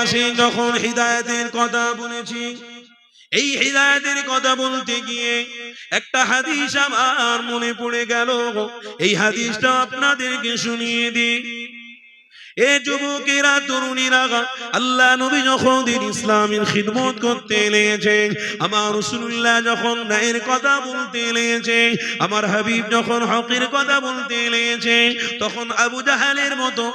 পাশে যখন হিদায়াতের কথা বলেছি, এই হিদায়াতের কথা বলতে গিয়ে একটা হাদিস আমার মনে পড়ে গেল। এই হাদিসটা আপনাদেরকে শুনিয়ে দিই। এ যুবকেরা, তরুণীরা, আল্লাহ নবী যখন দিন ইসলামের খিদমত করতে লেগেছে, আমার রাসূলুল্লাহ যখন ন্যায়ের কথা বলতে লেগেছে, আমার হাবিব যখন হকের কথা বলতে লেগেছে, তখন আবু জাহেলের মতো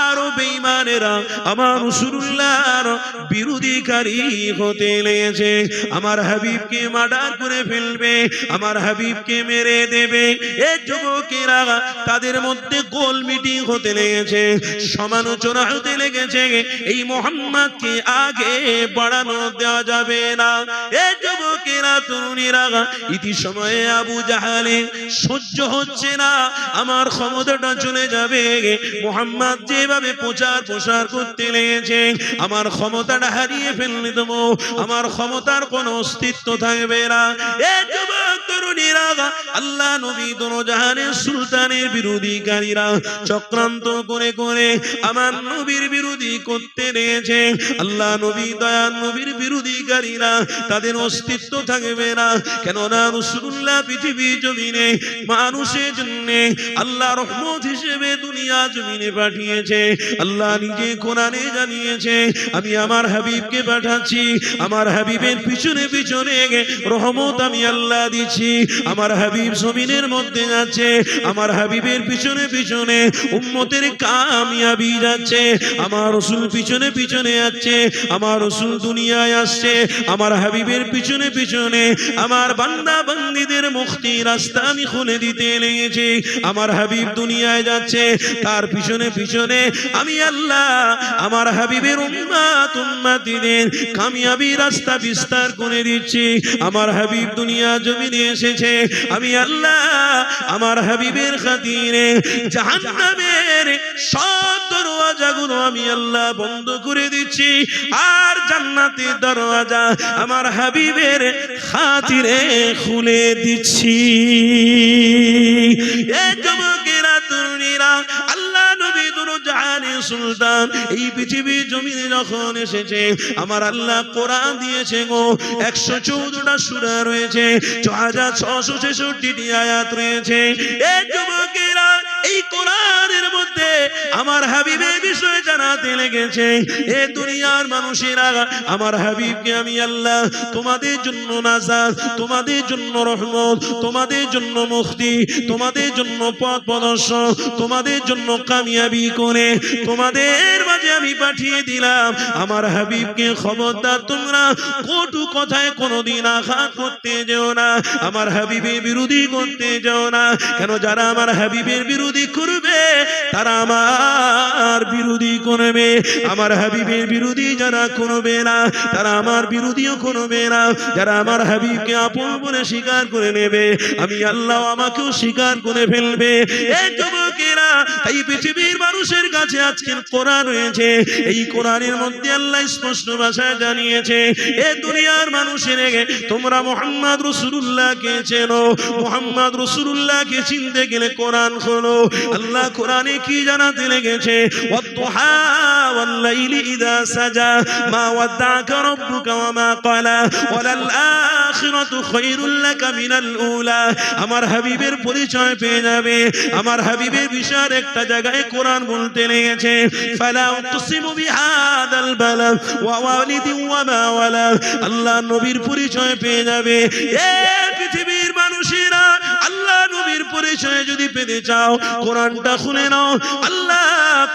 আরো বেঈমানেরা আমার রাসূলুল্লাহর বিরোধীকারী হতে লেগেছে। আমার হাবিবকে মার্ডার করে ফেলবে, আমার হাবিবকে মেরে দেবে। এ যুবকেরা, তাদের মধ্যে গোল মিটিং হতে লেগেছে, সমালোচনা হতে লেগেছে। এই মুহাম্মদকে আগে বাড়ানো দেওয়া যাবে না। এই যুবকেরা, তরুণীরা, ইতি সময়ে আবু জাহেলে সহ্য হচ্ছে না, আমার ক্ষমতাটা চলে যাবে, মুহাম্মদ যেভাবে প্রচার করতে লেগেছে, আমার ক্ষমতাটা হারিয়ে ফেললে দেবো, আমার ক্ষমতার কোনো অস্তিত্ব থাকবে না। এই যুবক তরুণীরা, আল্লাহ নবী দোনো জাহানের সুলতানের বিরোধীকারীরা চক্রান্ত করে করে আমার নবীর বিরোধী করতে রয়েছে। আল্লাহ নবী, দয়ার নবীর বিরোধীকারীরা তাদের অস্তিত্ব থাকবে না। কেননা রাসূলুল্লাহ পৃথিবী জমিনে মানুষের জন্য আল্লাহ রহমত হিসেবে দুনিয়া জমিনে পাঠিয়েছে। আল্লাহ নিজে কোরআনে জানিয়েছে, আমি আমার হাবিবকে পাঠাচ্ছি, আমার হাবিবের পিছনে পিছনে রহমত আমি আল্লাহ দিচ্ছি। আমার হাবিব জমিনের মধ্যে যাচ্ছে, আমার হাবিবের পিছনে পিছনে উম্মতের কামিয়াবি যাচ্ছে, আমার রাসূল পিছনে পিছনে যাচ্ছে, আমার রাসূল দুনিয়ায় আসছে, আমার হাবিবের পিছনে পিছনে আমার বান্দা বান্দীদের মুক্তির রাস্তা আমি খুলে দিতে লেগেছি। আমার হাবিব দুনিয়ায় যাচ্ছে, তার পিছনে পিছনে আমি আল্লাহ আমার হাবিবের উম্মতীদের কামিয়াবি রাস্তা বিস্তার করে দিচ্ছি। আমার হাবিব দুনিয়া জমিনে এসেছে, আমি আল্লাহ আমার হাবিবের খাতিরে জাহান্নামের সব দরওয়াজাগুলো আমি আল্লাহ বন্ধ করে দিচ্ছি, আর জান্নাতের দরওয়াজা আমার হাবিবের খাতিরে খুলে দিচ্ছি। এই যুবকেরা, তরুণীরা, আল্লাহ নবী দুনো জাহানের সুলতান এই পৃথিবী জমিনে যখন এসেছে, আমার আল্লাহ কোরআন দিয়েছে গো, 114টা সূরা রয়েছে, 6666টি আয়াত রয়েছে। এই যুবকেরা, এই কোরআনের মধ্যে আমার হাবিবের বিষয়ে জানাতে লেগেছে। এ দুনিয়ার মানুষেরা, আমার হাবিবকে আমি আল্লাহ তোমাদের জন্য নাজাত, তোমাদের জন্য রহমত, তোমাদের জন্য মুক্তি, তোমাদের জন্য পথ প্রদর্শন, তোমাদের জন্য কামিয়াবি করে তোমাদের মাঝে আমি পাঠিয়ে দিলাম। আমার হাবিবকে খবরদার তোমরা কটু কথায় কোনোদিন আঘাত করতে যেও না, আমার হাবিবের বিরোধী করতে যেও না। কেন, যারা আমার হাবিবের বিরোধী করবে তারা আমার বিরোধী করবে, আমার হাবিবের বিরোধী যারা করবে না তারা আমার বিরোধীও করবে না। যারা আমার হাবিবকে আপন বলে স্বীকার করে নেবে, আমি আল্লাহ আমাকেও স্বীকার করে ফেলবে। এই যুবকেরা, এই পৃথিবীর মানুষের কাছে আজকের কোরআন রয়েছে, এই কোরআনের মধ্যে আল্লাহ স্পষ্ট ভাষায় জানিয়েছে, এ দুনিয়ার মানুষের তোমরা মুহাম্মদ রাসূলুল্লাহকে চেনো, মুহাম্মদ রাসূলুল্লাহকে চিনতে গেলে কোরআন খোলো। আল্লাহ কোরআনে কি জানাতে লেগেছে, ওয়াদ-দুহা ওয়াল-লাইলি ইযা সাজা মা ওয়াদ্দা'কা রাব্বুকা ওয়া মা ক্বালা ওয়ালাল আখিরাতু খায়রুল লাকা মিনাল উলা। আমার হাবিবের পরিচয় পেয়ে যাবে। আমার হাবিবের বিষয়ের একটা জায়গায় কোরআন বলতে লেগেছে, ফালা উকসিমু বিহাদাল বালাদ ওয়া ওয়ালিদিন ওয়া মা ওয়ালাদ। আল্লাহ নবীর পরিচয় পেয়ে যাবে। এ পৃথিবীর মানুষেরা, আল্লাহ নবীর পরিচয় যদি পেতে চাও কোরআনটা খুলে নাও। আল্লাহ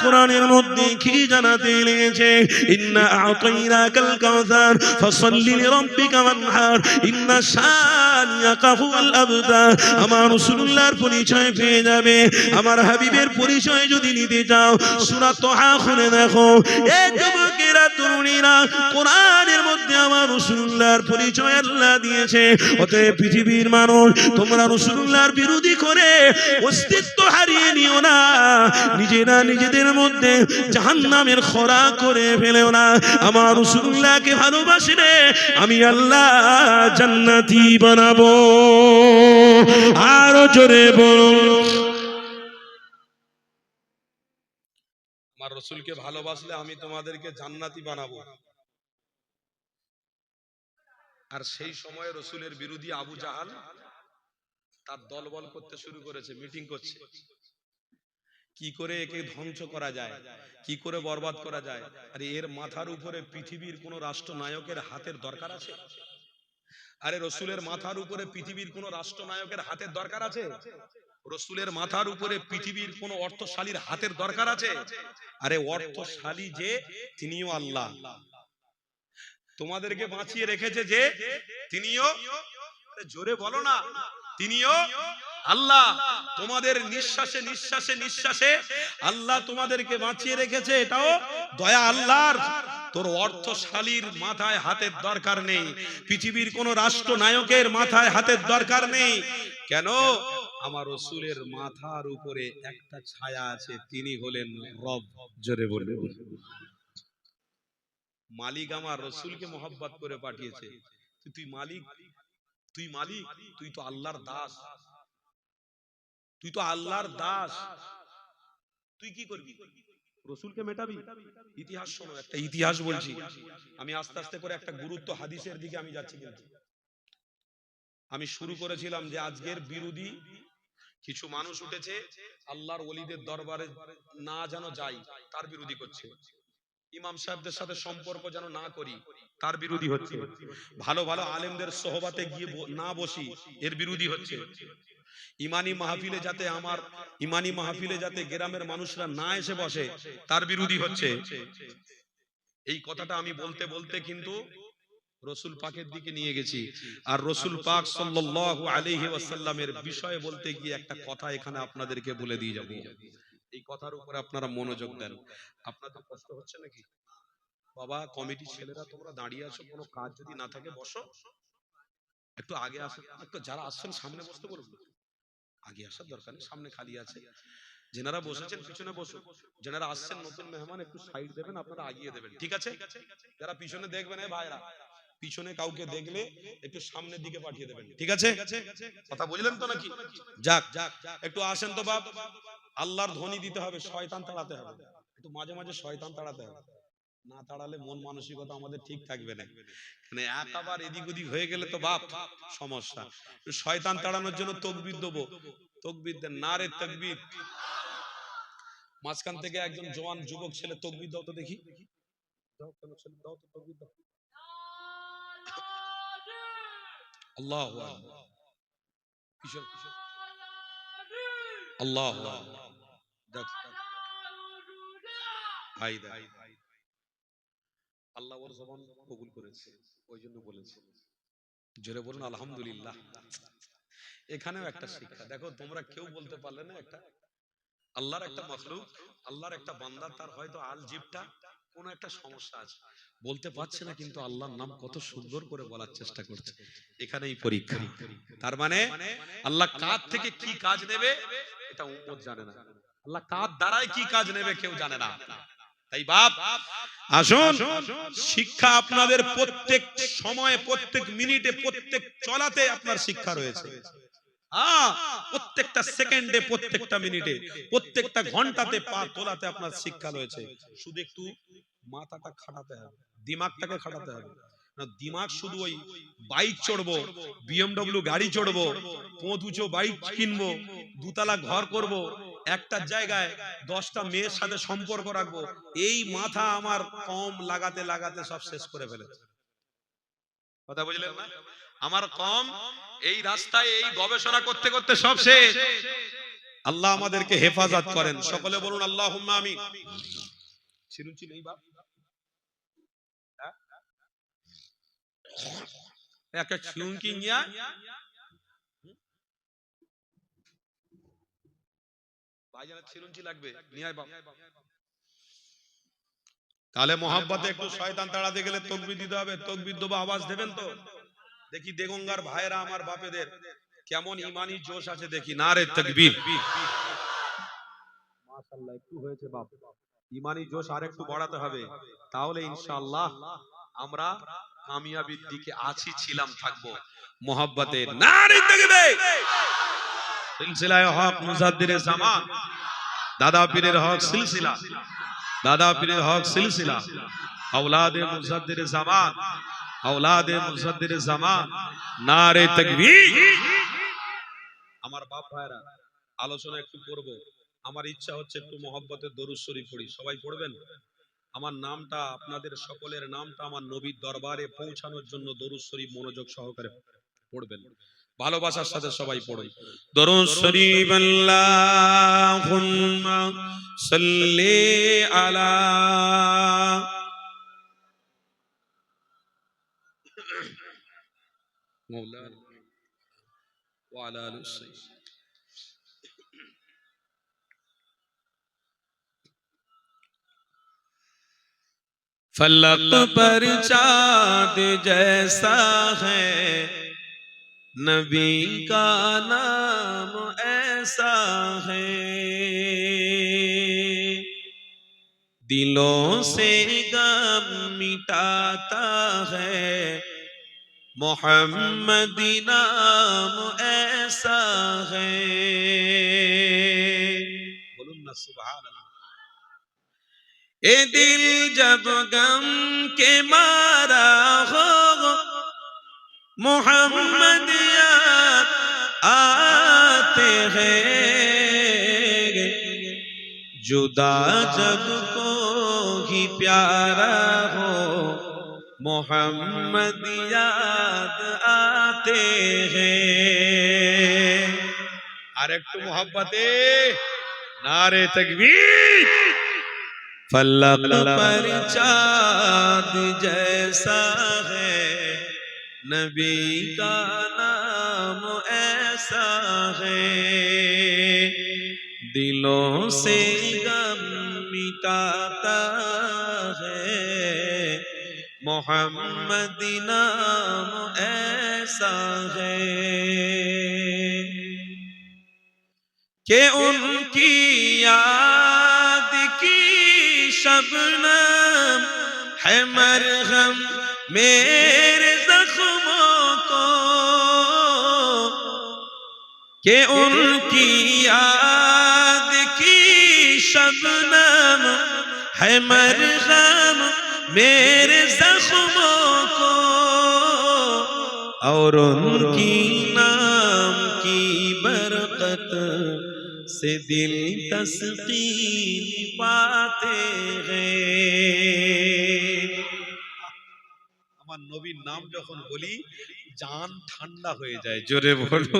কোরআনের মধ্যে কি জানাতে লেগেছে, ইন্না আ'তাইনাকাল কাউসার ফাসাল্লি লিরাব্বিকা ওয়ানহার ইন্না শানিয়াকা হুয়াল আবতার। আমার রাসূলুল্লাহর পরিচয় পেয়ে যাবে। আমার হাবিবের পরিচয় যদি নিতে চাও সূরা তাহা খুলে দেখো। এই যুবকেরা, তরুণীরা, কোরআনের মধ্যে আমার রাসূলুল্লাহর পরিচয় আল্লাহ দিয়েছে। অতএব পৃথিবীর মানুষ, তোমরা রাসূলুল্লাহর বিরোধী করে অস্তিত্ব হারিয়ে নিও না, নিজেরা নিজেদের মধ্যে জাহান্নামের খোরা করে ফেলেও না। আমার রাসূলুল্লাহকে ভালোবাসলে আমি আল্লাহ জান্নাতি বানাবো। আরো জোরে বলুন। আমার রসুলকে ভালোবাসলে আমি তোমাদেরকে জান্নাতি বানাবো। আর সেই সময় রসুলের বিরোধী আবু জাহাল তার দলবল করতে শুরু করেছে, মিটিং করছে কি করে একে ধ্বংস করা যায়, কি করে বরবাদ করা যায়। আর এর মাথার উপরে পৃথিবীর কোন রাষ্ট্রনায়কের হাতের দরকার আছে? আরে রসুলের মাথার উপরে পৃথিবীর কোন রাষ্ট্রনায়কের হাতের দরকার আছে? রসুলের মাথার উপরে পৃথিবীর কোন অর্থশালীর হাতের দরকার আছে? আরে অর্থশালী যে তিনিও আল্লাহ, তোমাদেরকে বাঁচিয়ে রেখেছে যে তিনিও, জোরে বলো না, তিনিও আল্লাহ। তোমাদের নিঃশ্বাসে নিঃশ্বাসে নিঃশ্বাসে আল্লাহ তোমাদেরকে বাঁচিয়ে রেখেছে, এটাও দয়া আল্লাহর। তোর অর্থশালীর মাথায় হাতের দরকার নেই, পৃথিবীর কোন রাষ্ট্রনায়কের মাথায় হাতের দরকার নেই। কেন? আমার রসুলের মাথার উপরে একটা ছায়া আছে, তিনি হলেন রব। জোরে বলে, মালিক আমার রসুলকে মহব্বত করে পাঠিয়েছে। তুই মালিক, তুই মালিক, তুই তো আল্লাহর দাস, তুই তো আল্লাহর দাস, তুই কি করবি? রসুলকে মেটাবি? ইতিহাস শোনো, একটা ইতিহাস বলছি আমি আস্তে আস্তে করে, একটা গুরুত্ব হাদিসের দিকে আমি যাচ্ছি। কিন্তু আমি শুরু করেছিলাম যে আজকের বিরোধী কিছু মানুষ উঠেছে, আল্লাহর ওলিদের দরবারে না যেন যাই তার বিরোধী করছে, ইমাম সাহেবদের সাথে সম্পর্ক যেন না করি তার বিরোধী হচ্ছে, ভালো ভালো আলেমদের সোহবাতে গিয়ে না বসি এর বিরোধী হচ্ছে, ইমানি মাহফিলে যাতে আমার ইমানি মাহফিলে যাতে গ্রামের মানুষরা না এসে বসে তার বিরোধী হচ্ছে। এই কথাটা আমি বলতে বলতে কিন্তু রসুল পাকের দিকে নিয়ে গেছি। আর রসুল পাক সাল্লাল্লাহু আলাইহি ওয়াসাল্লামের বিষয়ে বলতে গিয়ে একটা কথা এখানে আপনাদেরকে বলে দিয়ে যাব। এই কথার উপরে আপনারা মনোযোগ দেন। আপনাদের কষ্ট হচ্ছে নাকি? বাবা কমিটির ছেলেরা তোমরা দাঁড়িয়ে আছো, কোনো কাজ যদি না থাকে বসো, একটু আগে আসো, একটু যারা আসছেন সামনে বসতে বলুন, আগে আসার দরকার নেই, সামনে খালি আছে। যেনারা বসেছেন পিছনে বসো, যেনারা আসছেন নতুন মেহমান একটু সাইড দেবেন, আপনারা আগিয়ে দেবেন, ঠিক আছে? যারা পিছনে দেখবেন, এই ভাইরা পিছনে কাউকে দেখলে একটু সামনের দিকে পাঠিয়ে দেবেন, ঠিক আছে? কথা বুঝলেন তো নাকি? যাক একটু আসেন তো বাপ, আল্লাহর ধ্বনি দিতে হবে, শয়তান তাড়াতে হবে, একটু মাঝে মাঝে শয়তান তাড়াতে হবে, না তাড়ালে মন মানসিকতা আমাদের ঠিক থাকবে না। মানে একাবার এদিক ওদিক হয়ে গেলে তো বাপ সমস্যা। শয়তান তাড়ানোর জন্য তাকবীর দেবো, তাকবীর দেন, নারে তাকবীর। মাঝখান থেকে একজন জওয়ান যুবক ছেলে তাকবীর দাও তো দেখি, দাও কেন ছেলে, দাও তো তাকবীর দাও। আল্লাহু আকবার, কিশোর কিশোর, আল্লাহু আকবার। দেখ ভাই দেখ, আল্লাহ ওর জবান কবুল করেছে, ওই জন্য বলেছে। জোরে বলুন আলহামদুলিল্লাহ। এখানেও একটা শিক্ষা দেখো, তোমরা কেউ বলতে পারলে না, একটা আল্লাহর একটা মাখলুক, আল্লাহর একটা বান্দা, তার হয়তো আল জিবটা কোন একটা সমস্যা আছে, বলতে পারছে না, কিন্তু আল্লাহর নাম কত সুন্দর করে বলার চেষ্টা করছে। এখানেই পরীক্ষা। তার মানে আল্লাহ কার থেকে কি কাজ নেবে এটা উম্মত জানে না, আল্লাহ কার দ্বারাই কি কাজ নেবে কেউ জানে না। তাই বাপ আসুন, শিক্ষা আপনাদের প্রত্যেক সময়ে, প্রত্যেক মিনিটে, প্রত্যেক চলাতে আপনার শিক্ষা রয়েছে। প্রত্যেকটা সেকেন্ডে, প্রত্যেকটা মিনিটে, প্রত্যেকটা ঘন্টাতে পা তোলাতে আপনার শিক্ষা রয়েছে। শুধু একটু মাথাটা খাটাতে হবে, দিমাগটাকে খাটাতে হবে। দিমাগ শুধু ওই বাইক চড়বো, বিএমডব্লিউ গাড়ি চড়বো, পৌঁছুচো বাইক কিনবো, দুতলা ঘর করব, একটা জায়গায় 10টা মেয়ের সাথে সম্পর্ক রাখবো, এই মাথা আমার কম লাগাতে লাগাতে সব শেষ করে ফেলেছে। কথা বুঝলেন না? আমার কম এই রাস্তায় এই গবেষণা করতে করতে সব শেষ। আল্লাহ আমাদেরকে হেফাজত করেন, সকলে বলুন আল্লাহুম্মা আমিন। চিরুচি নেই বাপ, এক এক চিরুচি নিয়া ভাইজানের চিরুচি লাগবে, নিয়ে আয় বাপ। তাহলে মহব্বতে একটু শয়তান তাড়াতে গেলে তাকবীর দিতে হবে, তাকবীর দেবো, আওয়াজ দেবেন তো? দেখি দেগঙ্গার ভাইরা আমার বাপেদের কেমন ইমানি জোশ আছে দেখি, নারে তাকবীর। মাশাআল্লাহ, একটু হয়েছে বাপ, ইমানি জোশ আর একটু বাড়াতে হবে, তাহলে ইনশাআল্লাহ আমরা কামিয়াবির দিকে আছি, ছিলাম, থাকবো। মহব্বতে নারে তাকবীর। সিলসিলায়ে হক মুজাদ্দিদে জামান দাদা পীরের হক সিলসিলা দাদা পীরের হক সিলসিলা اولاد مصدر زمان اولاد مصدر زمان নারে তাকবীর। আমার বাপ ভাইরা আলোচনা একটু করব, আমার ইচ্ছা হচ্ছে একটু মহব্বতের দরুদ শরীফ পড়ি, সবাই পড়বেন। আমার নামটা, আপনাদের সকলের নামটা আমার নবীর দরবারে পৌঁছানোর জন্য দরুদ শরীফ মনোযোগ সহকারে পড়বেন, ভালোবাসার সাথে সবাই পড়ুন দরুদ শরীফ। আল্লাহুম্মা সাল্লি আলা مولانا وعلى آل سيدنا فلک پر چاند جیسا ہے نبی کا نام ایسا ہے دلوں سے غم مٹاتا ہے محمد نام ایسا ہے، بولوں نا سبحان اللہ۔ اے دل جب غم کے مارا ہو محمد یاد آتے ہیں، جدا جب کوئی پیارا ہو محمد یاد آتے ہیں۔ اور ایک تو محبت نعرے تکبیر۔ فلک پر چاند جیسا ہے نبی کا نام ایسا ہے، دلوں سے غم مٹاتا ہے محمد نام ایسا ہے کہ ان کی یاد کی شبنم ہے مرہم میرے زخموں کو، کہ ان کی یاد کی شبنم ہے مرہم میرے زخموں کو، اور ان کی نام کی برکت سے دل تسکین پاتے ہیں۔ আমার নবীর নাম যখন বলি জান ঠান্ডা হয়ে যায়, জোরে বলো।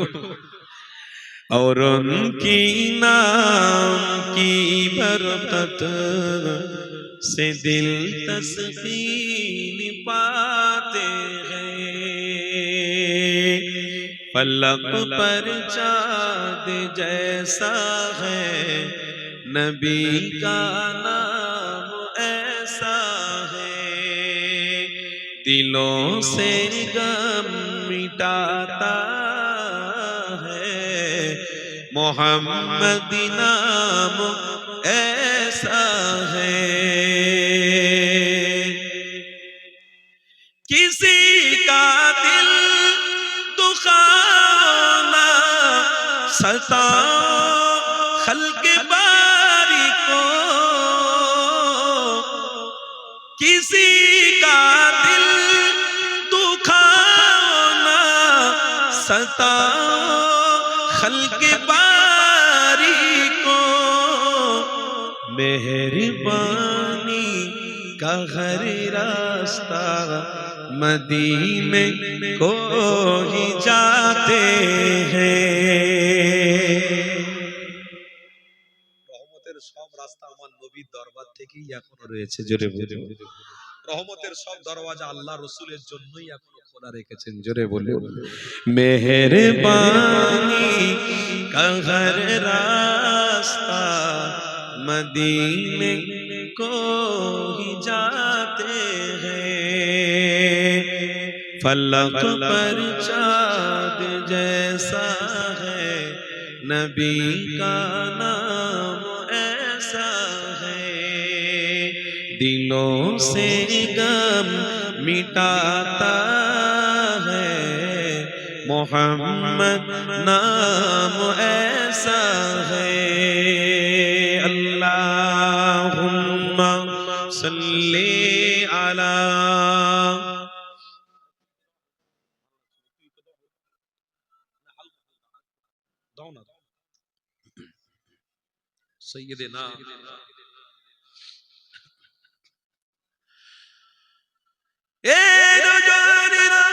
اور ان کی نام کی برکت سے دل تسکین پاتے ہیں، فلک پر چاند جیسا ہے نبی کا نام ایسا ہے، دلوں سے غم مٹاتا ہے محمد نام ایسا ہے۔ کسی کا دل دکھانا ستاؤ خلق باری کو، کسی کا دل دکھانا ستاؤ خلق باری کو، مہربانی کا ہر راستہ مدینے کو ہی جاتے ہیں۔ রহমতের সব রাস্তা আমার নবীর দরবার থেকেই এখনো রয়েছে, জোরে বলে। রহমতের সব দরওয়াজা আল্লাহ রাসূলের জন্যই এখনো খোলা রেখেছেন, জোরে বলে। মেহেরবানি কা হর রাস্তা مدینے کو ہی جاتے ہیں، فلک پر چاند جیسا ہے نبی کا نام ایسا ہے، دلوں سے غم مٹاتا ہے محمد نام ایسا ہے۔ اللہم সৈয়দনা এ দুজনেরা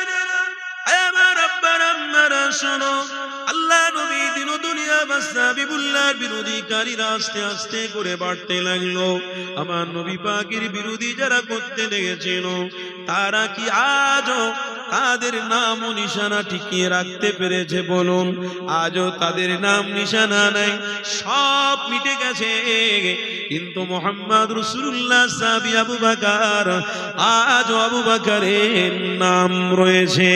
আমার আব্বার আম্মারা শোনো, আল্লাহ নবী দিন দুনিয়া বাসা বিবুল্লাহর বিরোধীকারীরা আস্তে আস্তে করে বাড়তে লাগলো। আমার নবী পাকের বিরোধী যারা করতে লেগেছিল তারা কি আজও তাদের নাম ও নিশানা টিকিয়ে রাখতে পেরেছে? বলুন, আজও তাদের নাম নিশানা নাই, সব মিটে গেছে। কিন্তু মুহাম্মদ রাসূলুল্লাহ সাহাবী আবু বকর, আজও আবু বকরের নাম রয়েছে।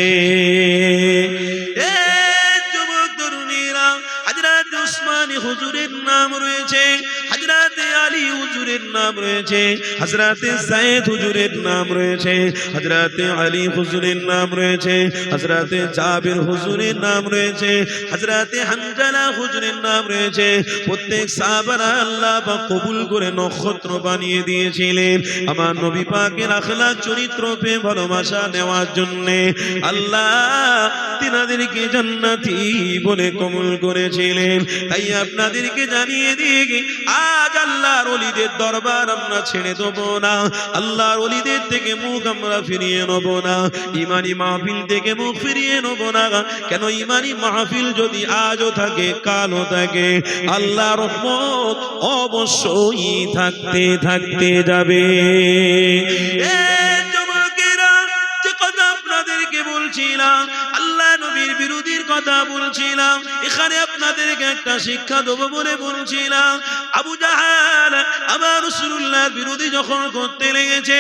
হযরত উসমান হুজুরের নাম রয়েছে, হযরত আলী হুজুরের নাম রয়েছে, হযরত যায়েদ হুজুরের নাম রয়েছে, হযরত আলী হুজুরের নাম রয়েছে, হযরত জাবির হুজুরের নাম রয়েছে, হযরত হানজালা হুজুরের নাম রয়েছে। প্রত্যেক সাহাবারা আল্লাহ পাক কবুল করে নক্ষত্র বানিয়ে দিয়েছিলেন আমার নবী পাকের আখলাক চরিত্র পে ভালোবাসা নেওয়ার জন্য। আল্লাহ তিনাদেরকে জান্নাতি বলে কবুল করেছিলেন। তাই আপনাদেরকে জানিয়ে দিয়ে আজ আল্লাহর ওলিদের দরবার আমরা ছেড়ে দেব না, আল্লাহর ওলিদের থেকে মুখ আমরা ফিরিয়ে নেব না, ইমানি মাহফিল থেকে মুখ ফিরিয়ে নেব না। কেন? ইমানি মাহফিল যদি আজও থাকে কালও থাকে, আল্লাহর রহমত অবশ্যই থাকতে থাকতে যাবে। আপনাদেরকে বলছিলাম, আল্লাহ নবীর বিরোধীর কথা বলছিলাম, এখানে আপনাদেরকে একটা শিক্ষা দেবো বলে বলছিলাম। আবু জাহাল আমার রাসূলুল্লাহর বিরোধী যখন করতে লেগেছে,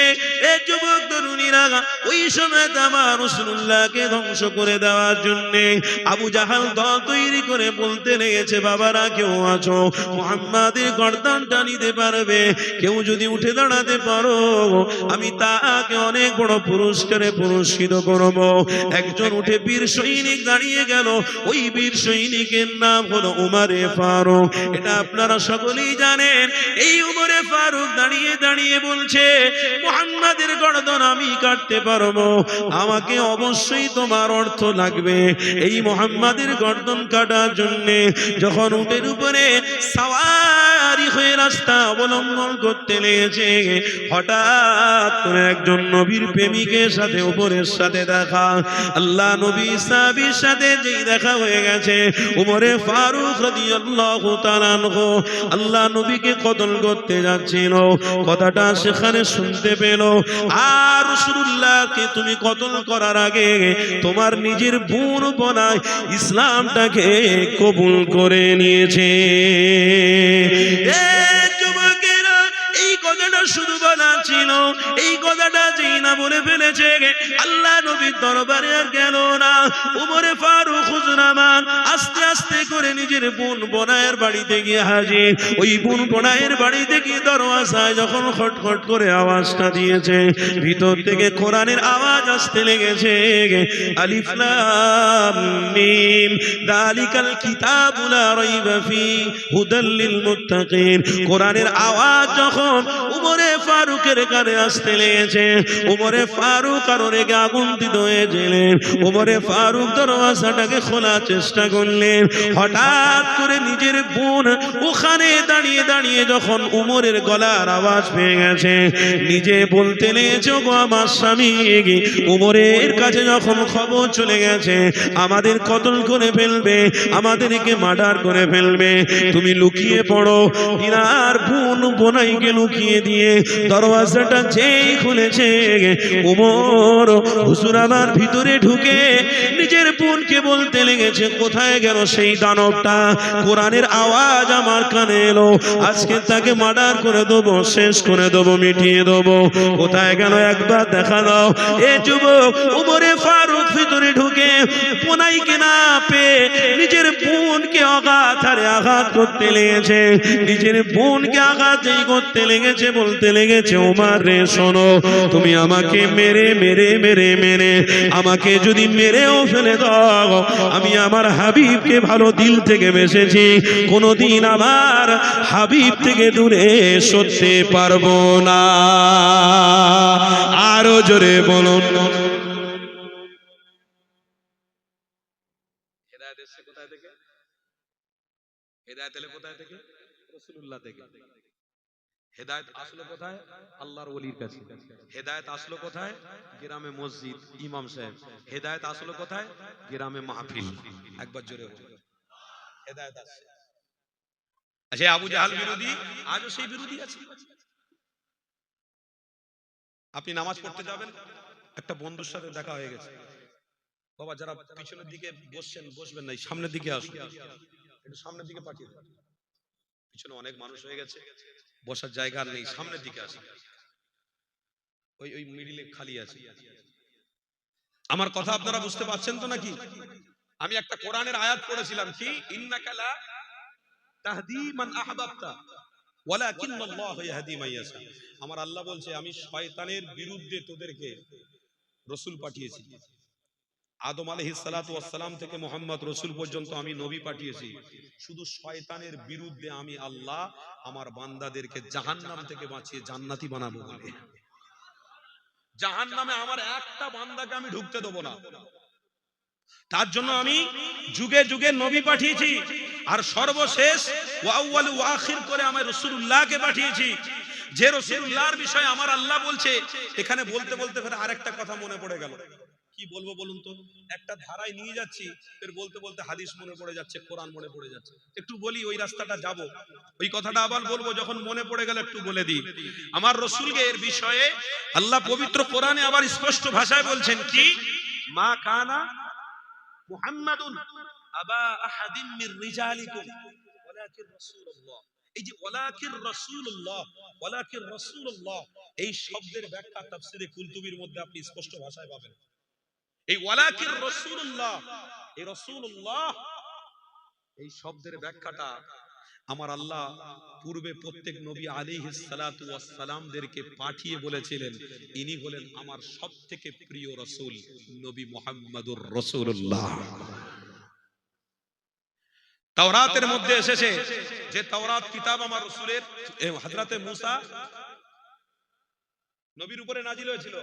এই যুবক তরুণীরা ওই সময় আমার রাসূলুল্লাহকে ধ্বংস করে দেওয়ার জন্য আবু জাহাল দল তৈরি করে বলতে লেগেছে, বাবারা কেউ আছো মুহাম্মাদের গর্দানটা নিতে পারবে? কেউ যদি উঠে দাঁড়াতে পারো আমি তাকে অনেক বড় পুরস্কারে পুরস্কৃত করব। একজন উঠে বীর সৈনিক দাঁড়িয়ে গেল, ওই বীর সৈনিকের নাম হলো উমরে ফারুক। এটা আপনারা সকলেই জানেন। এই উমরে ফারুক দাঁড়িয়ে দাঁড়িয়ে বলছে, মুহাম্মাদের গর্দন আমি কাটতে পারবো, আমাকে অবশ্যই তোমার অর্থ লাগবে। এই মুহাম্মাদের গর্দন কাটার জন্য যখন উটের উপরে সাওয়ারি হয়ে রাস্তা অবলম্বন করতে লেগেছে, হঠাৎ করে একজন নবীর প্রেমিকের সাথে উপরের সাথে দেখা। আল্লাহ নবী সাহাবীর সাথে যেই দেখা হয়ে গেছে, উমরে ফারুক রাদিয়াল্লাহু তাআলা আনহু আল্লাহ নবীকে কতল করতে যাচ্ছিল, কথাটা সেখানে শুনতে পেল। আর রাসূলুল্লাহকে তুমি কতল করার আগে তোমার নিজের বোন বোনায় ইসলামটাকে কবুল করে নিয়েছে। এই কথাটা শুধু বলা ছিল, এই কথাটা যেই না বলে ফেলেছে, আল্লাহ নবীর দরবারে আর গেল না। উমরে ফারুক হুজুর আমার আস্তে আস্তে করে নিজের বোন বোনায়ের বাড়িতে গিয়ে হাজির। ওই বোন বোনায়ের বাড়িতে গিয়ে দরওয়াজায় যখন খটখট করে আওয়াজটা দিয়েছে, ভিতর থেকে কোরআনের আওয়াজ আসতে লেগেছে, আলিফ লাম মিম যালিকাল কিতাবু লা রাইবা ফি হুদাল লিল মুত্তাকিন। কোরআনের আওয়াজ যখন উমরে ফারুকের কানে আসতে লেগেছে, উমরে ফারুক আর রেগে আগুন্তিত হয়ে গেলেন। উমরে ফারুক দরওয়াজাটাকে খোলার চেষ্টা করলেন। হঠাৎ করে নিজের বোন ওখানে দাঁড়িয়ে দাঁড়িয়ে যখন উমরের গলার আওয়াজ পেয়ে গেছে, নিজে বলতে লেগেছে, গো আমার স্বামী, উমরের কাছে যখন খবর চলে গেছে আমাদের কতল করে ফেলবে, আমাদেরকে মার্ডার করে ফেলবে, তুমি লুকিয়ে পড়ো। ইনার বোন বোনাইকে লুকিয়ে দিয়ে দরওয়াজাটা যেই খুলেছে, উমর হুজুর আমার ভিতরে ঢুকে নিজের বোনকে বলতে লেগেছে, কোথায় গেল সেই দানবটা? কোরআনের আওয়াজ আমার কানে এলো, আজকে তাকে মার্ডার করে দেবো, শেষ করে দেবো, মিটিয়ে দেবো। কোথায় গেল একবার দেখা দাও। এ যুবক উমরে ফারুক ভিতরে ঢুকে বোনাইকে না পেয়ে নিজের বোনকে অগা মাথারে আঘাত করতে লেগেছে, নিজের বোনকে আঘাত যেই করতে লেগেছে বলতে লেগেছে, ওমর রে শোনো, তুমি আমাকে মেরে মেরে মেরে মেরে আমাকে যদি মেরেও ফেলে দাও, আমি আমার হাবিবকে ভালো দিল থেকে বেসেছি, কোনোদিন আমার হাবিব থেকে দূরে সরতে পারবো না। আরো জোরে বলুন। হেদায়েত এসেছে কোথায় থেকে? হেদায়েত এলে কোথায় থেকে? রাসূলুল্লাহ থেকে। হেদায়েত আসলো কোথায়? আল্লাহর ওলির কাছে। হেদায়েত আসলো কোথায়? গ্রামে মসজিদ, ইমাম সাহেব। হেদায়েত আসলো কোথায়? গ্রামে মাহফিল। একবার জোরে বলুন, হেদায়েত আসছে। আচ্ছা, আবু জাহাল বিরোধী, আজও সেই বিরোধী আছে। আপনি নামাজ পড়তে যাবেন, একটা বন্ধুর সাথে দেখা হয়ে গেছে, বাবা যারা পিছনের দিকে বসছেন বসবেন না, সামনের দিকে আসুন, একটু সামনের দিকে পাঠিয়ে দেন, পিছনে অনেক মানুষ হয়ে গেছে, বসার জায়গা আর নেই, সামনের দিকে আসুন, ওই ওই মিডিলে খালি আছে। আমার কথা আপনারা বুঝতে পারছেন তো নাকি? আমি একটা কোরআনের আয়াত পড়েছিলাম, কি ইন্নাকা লা তাহদি মান আহবাবতা ওয়ালাকিন্নাল্লাহু ইয়াহদি মান ইয়াশা। আমার আল্লাহ বলছে, আমি শয়তানের বিরুদ্ধে তোদেরকে রাসূল পাঠিয়েছি। আদম আলাইহিস সালাতু ওয়াস সালাম থেকে মুহাম্মদ রাসূল পর্যন্ত আমি নবী পাঠিয়েছি। শুধু শয়তানের বিরুদ্ধে আমি আল্লাহ আমার বান্দাদেরকে জাহান্নাম থেকে বাঁচিয়ে জান্নাতি বানাবো বলে। জাহান্নামে আমার একটা বান্দাকে আমি ঢুকতে দেবো না। তার জন্য আমি যুগে যুগে নবী পাঠিয়েছি, আর সর্বশেষ ওয়া আউয়াল ওয়া আখির করে আমি রাসূলুল্লাহকে পাঠিয়েছি। যে রাসূলুল্লাহর বিষয়ে আমার আল্লাহ বলছে, এখানে বলতে বলতে ফের আরেকটা কথা মনে পড়ে গেল। কি বলবো বলুন তো? একটা ধারায় নিয়ে যাচ্ছি, ফের বলতে বলতে হাদিস মনে পড়ে যাচ্ছে, কোরআন মনে পড়ে যাচ্ছে। একটু বলি, ওই রাস্তাটা যাব, ওই কথাটা আবার বলবো, যখন মনে পড়ে গেল একটু বলে দিই। আমার রাসূলকে এর বিষয়ে আল্লাহ পবিত্র কোরআনে আবার স্পষ্ট ভাষায় বলছেন, কি মা কানা মুহাম্মাদুন আবা আহাদিন মির রিজালিকুম ওয়ালাকিন রাসূলুল্লাহ। এই যে ওয়ালাকিন রাসূলুল্লাহ, ওয়ালাকিন রাসূলুল্লাহ, এই শব্দের ব্যাখ্যা তাফসীরে কুলতুবির মধ্যে আপনি স্পষ্ট ভাষায় পাবেন। এই ওয়ালাকিন রাসূলুল্লাহ, এই রাসূলুল্লাহ, এই শব্দের ব্যাখ্যাটা আমার আল্লাহ পূর্বে প্রত্যেক নবী আলাইহিস সালাতু ওয়াস সালামদেরকে পাঠিয়ে বলেছিলেন, ইনি হলেন আমার সবথেকে প্রিয় রাসূল নবী মুহাম্মদুর রাসূলুল্লাহ। তাওরাতের মধ্যে এসেছে, যে তাওরাত কিতাব আমার রাসূলের হযরতে মুসা নবীর উপরে নাজিল হয়েছিল,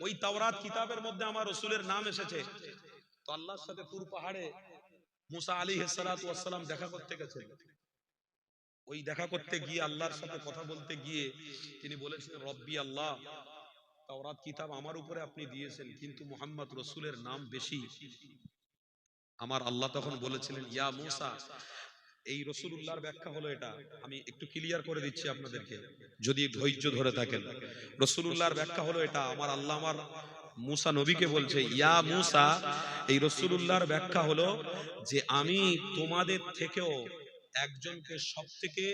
ওই তাওরাত কিতাবের মধ্যে আমার রাসূলের নাম এসেছে। তো আল্লাহর সাথে তুর পাহাড়ে মুসা আলাইহিস সালাতু ওয়াস সালাম দেখা করতে গেছেন। ওই দেখা করতে গিয়ে, আল্লাহর সাথে কথা বলতে গিয়ে তিনি বলেছিলেন, রব্বি আল্লাহ, তাওরাত কিতাব আমার উপরে আপনি দিয়েছেন, কিন্তু মুহাম্মদ রাসূলের নাম বেশি। আমার আল্লাহ তখন বলেছিলেন, ইয়া মুসা, এই রাসূলুল্লাহর ব্যাখ্যা হলো এটা। আমি একটু ক্লিয়ার করে দিচ্ছি আপনাদেরকে, যদি ধৈর্য ধরে থাকেন। রাসূলুল্লাহর ব্যাখ্যা হলো এটা। আমার আল্লাহ আমার মুসা নবীকে বলছে, ইয়া মুসা, এই রাসূলুল্লাহর ব্যাখ্যা হলো যে আমি তোমাদের থেকেও একজনকে সবথেকে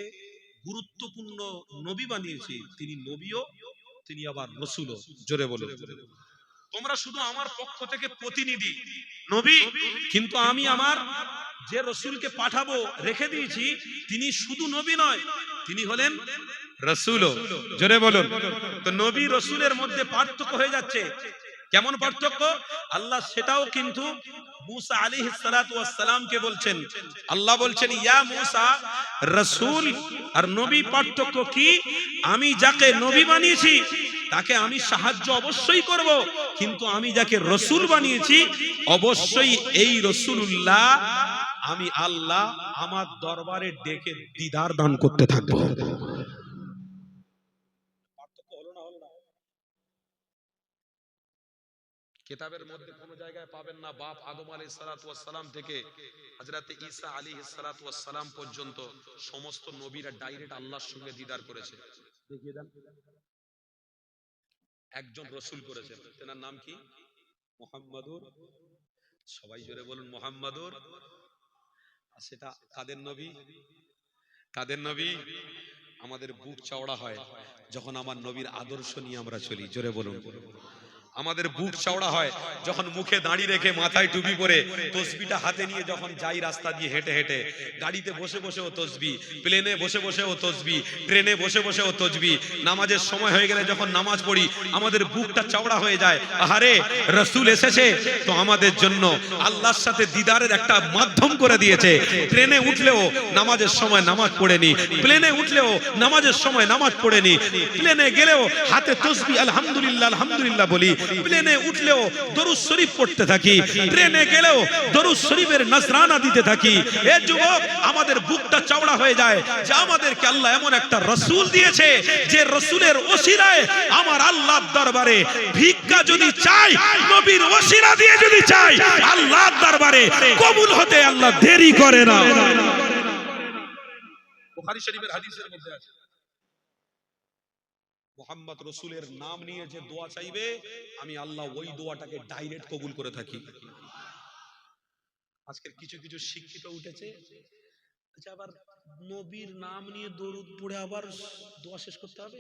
গুরুত্বপূর্ণ নবী বানিয়েছি। তিনি নবীও, তিনি আবার রাসূলও। জোরে বলুন। তোমরা শুধু আমার পক্ষ থেকে প্রতিনিধি নবী, কিন্তু আমি আমার যে রাসূলকে পাঠাবো রেখে দিয়েছি, তিনি শুধু নবী নয়, তিনি হলেন রাসূলও। জোরে বলুন। তো নবী রাসূলের মধ্যে পার্থক্য হয়ে যাচ্ছে। কেমন পার্থক্য? আল্লাহ সেটাও কিন্তু মুসা আলাইহিস সালাতু ওয়াস সালামকে বলছেন। আল্লাহ বলছেন, ইয়া মুসা, রাসূল আর নবী পার্থক্য কি? আমি যাকে নবী বানিয়েছি তাকে আমি সাহায্য অবশ্যই করব, কিন্তু আমি যাকে রাসূল বানিয়েছি অবশ্যই এই রাসূলুল্লাহ আমি আল্লাহ আমার দরবারে ডেকে দিদার দান করতে থাকবো। পার্থক্য হলো না? হলো না? কিতাবের মধ্যে কোন জায়গায় পাবেন না বাপ আদম আলাইহিস সালাতু ওয়াস সালাম থেকে হযরতে ঈসা আলাইহিস সালাতু ওয়াস সালাম পর্যন্ত সমস্ত নবীরা ডাইরেক্ট আল্লাহর সঙ্গে দিদার করেছে। দেখিয়ে দেন। একজন রাসূল করেছেন, তার নাম কি? মুহাম্মাদুর, সবাই জোরে বলুন, মুহাম্মাদুর। আর সেটা কাদের নবী? কাদের নবী? আমাদের বুক চওড়া হয় যখন আমার নবীর আদর্শ নিয়ে আমরা চলি। জোরে বলুন। আমাদের বুক চওড়া হয় যখন মুখে দাঁড়ি রেখে মাথায় টুপি পরে তসবিটা হাতে নিয়ে যখন যাই রাস্তা দিয়ে হেঁটে হেঁটে, গাড়িতে বসে বসেও তসবি, প্লেনে বসে বসেও তসবি, ট্রেনে বসে বসেও তসবি, নামাজের সময় হয়ে গেলে যখন নামাজ পড়ি আমাদের বুকটা চওড়া হয়ে যায়। আহারে রাসূল এসেছে তো আমাদের জন্য আল্লাহর সাথে দিদারের একটা মাধ্যম করে দিয়েছে। ট্রেনে উঠলেও নামাজের সময় নামাজ পড়ে নি, প্লেনে উঠলেও নামাজের সময় নামাজ পড়ে নি, প্লেনে গেলেও হাতে তসবি আলহামদুলিল্লাহ আলহামদুলিল্লাহ বলি, প্লেনে উঠলেও দরুদ শরীফ পড়তে থাকি, ট্রেনে গেলেও দরুদ শরীফের নজরানা দিতে থাকি। এ যুবক, আমাদের বুকটা চওড়া হয়ে যায় যে আমাদেরকে আল্লাহ এমন একটা রাসূল দিয়েছে যে রাসূলের ওসিলায় আমার আল্লাহর দরবারে ভিক্ষা যদি চাই, নবীর ওসিলা দিয়ে যদি চাই, আল্লাহর দরবারে কবুল হতে আল্লাহ দেরি করে না। বুখারী শরীফের হাদিসের মধ্যে আছে, মুহাম্মদ রাসূলের নাম নিয়ে যে দোয়া চাইবে আমি আল্লাহ ওই দোয়াটাকে ডাইরেক্ট কবুল করে থাকি। আজকের কিছু কিছু শিক্ষিত উঠেছে, আচ্ছা আবার নবীর নাম নিয়ে দরুদ পড়ে আবার দোয়া শেষ করতে হবে।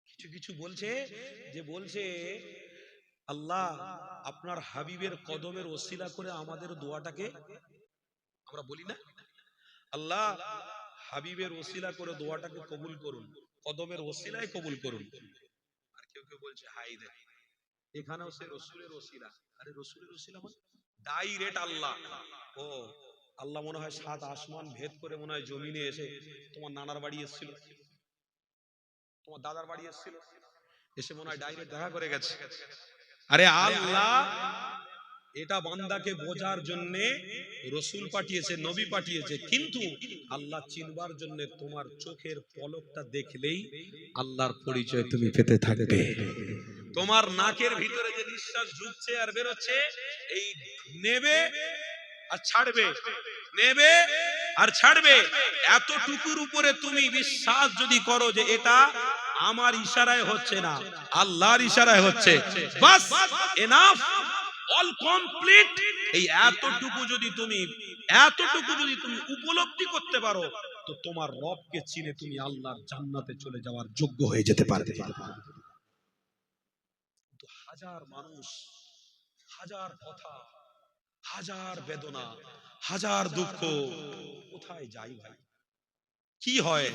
কিছু কিছু বলছে যে বলছে আল্লাহ আপনার হাবিবের কদমের ওসিলা করে আমাদের দোয়াটাকে, আমরা বলি না আল্লাহ হাবিবের ওসিলা করে দোয়াটাকে কবুল করুন, কদমের ওসিলায় কবুল করুন। আর কেউ কেউ বলছে হাই দেখ এখানেও সে রাসূলের ওসিলা। আরে রাসূলের ওসিলা মানে ডাইরেক্ট আল্লাহ। ও আল্লাহ মনে হয় সাত আসমান ভেদ করে মনে হয় জমিনে এসে তোমার নানার বাড়ি এসেছিল, তোমার দাদার বাড়ি এসেছিল, এসে মনে হয় ডাইরেক্ট দেখা করে গেছে। আরে আল্লাহ এটা বান্দাকে বোঝার জন্য রাসূল পাঠিয়েছে, নবী পাঠিয়েছে, কিন্তু আল্লাহ চিনবার জন্য তোমার চোখের পলকটা দেখলেই আল্লাহর পরিচয় তুমি পেতে থাকবে। তোমার নাকের ভিতরে যে নিঃশ্বাস ঢুকছে আর বেরোচ্ছে, এই নেবে আর ছাড়বে, নেবে আর ছাড়বে, এতটুকুর উপরে তুমি বিশ্বাস যদি করো যে এটা আমার ইশারায় হচ্ছে না, আল্লাহর ইশারায় হচ্ছে, বাস এনাফ, অল কমপ্লিট। এই এতটুকু যদি তুমি উপলব্ধি করতে পারো তো তোমার রবকে চিনে তুমি আল্লাহর জান্নাতে চলে যাওয়ার যোগ্য হয়ে যেতে পারবে। তো হাজার মানুষ, হাজার কথা, হাজার বেদনা, হাজার দুঃখ, কোথায় যাই ভাই? কি হয়?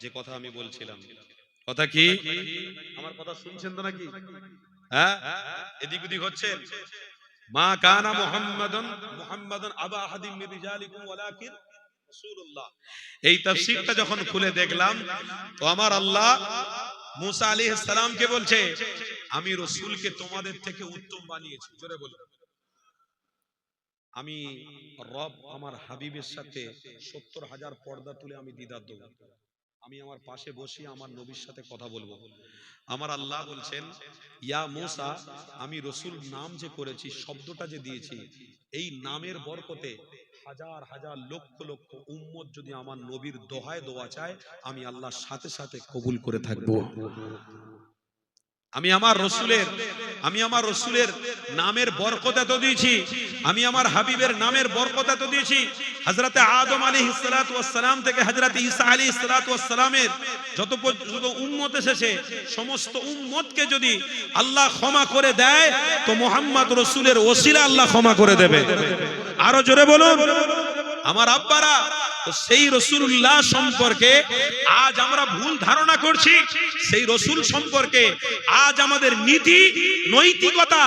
যে কথা আমি বলছিলাম, কথা কি? আমার কথা শুনছেন তো নাকি? হ্যাঁ, এদিক ওদিক হচ্ছেন। মা কানা মুহাম্মাদুন আবা আহাদিম মিন রিজালিকুম ওয়ালাকিন রাসূলুল্লাহ। এই তাফসীরটা যখন খুলে দেখলাম তো আমার আল্লাহ মুসা আলাইহিস সালামকে বলছে আমি রাসূলকে তোমাদের থেকে উত্তম বানিয়েছি। জোরে বলুন। আমি রব আমার হাবিবের সাথে ৭০,০০০ পর্দা তুলে আমি দিদার দেব, আমি আমার পাশে বসিয়ে আমার নবীর সাথে কথা বলবো। আমার আল্লাহ বলছেন ইয়া মুসা, আমি রাসূল নাম যে করেছি, শব্দটা যে দিয়েছি, এই নামের বরকতে হাজার হাজার লক্ষ লক্ষ উম্মত যদি আমার নবীর দোহায় দোয়া চায়, আমি আল্লাহর সাথে সাথে কবুল করে থাকবো। আমি আমার রসুলের নামের বরকত এত দিয়েছি, আমি আমার হাবিবের নামের বরকত এত দিয়েছি। হযরতে আদম আলাইহিস সালাতু ওয়াস সালাম থেকে হযরতে ঈসা আলাইহিস সালাতু ওয়াস সালামের যত উম্মত এসেছে, সমস্ত উম্মতকে যদি আল্লাহ ক্ষমা করে দেয় তো মুহাম্মদ রাসূলের ওসিলা আল্লাহ ক্ষমা করে দেবে। আরো জোরে বলুন। আমার আব্বারা, তো সেই রাসূলুল্লাহ সম্পর্কে আজ আমরা ভুল ধারণা করছি, সেই রাসূল সম্পর্কে আজ আমাদের নীতি নৈতিকতা,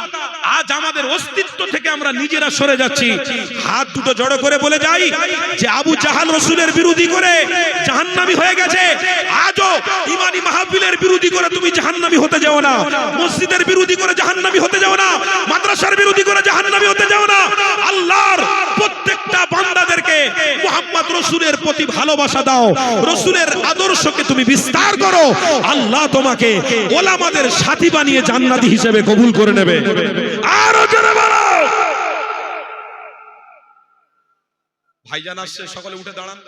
আজ আমাদের অস্তিত্ব থেকে আমরা নিজেরা সরে যাচ্ছি। হাত দুটো জড়ো করে বলে যাই যে আবু জাহাল রাসূলের বিরোধী করে জাহান্নামী হয়ে গেছে, আজও ইমানি মাহফিলের বিরোধী করে তুমি জাহান্নামী হতে যাও না, মসজিদের বিরোধী করে জাহান্নামী হতে যাও না, মাদ্রাসার বিরোধী করে জাহান্নামী হতে যাও না। আল্লাহর প্রত্যেকটা বান্দাদেরকে মুহাম্মদ রাসূলের প্রতি ভালোবাসা দাও, রাসূলের আদর্শকে তুমি বিস্তার করো, আল্লাহ তোমাকে ওলামাদের সাথী বানিয়ে জান্নাতি হিসেবে কবুল করে নেবে। আরো জোরে বলো। ভাইজান আসছে, সকলে উঠে দাঁড়ান।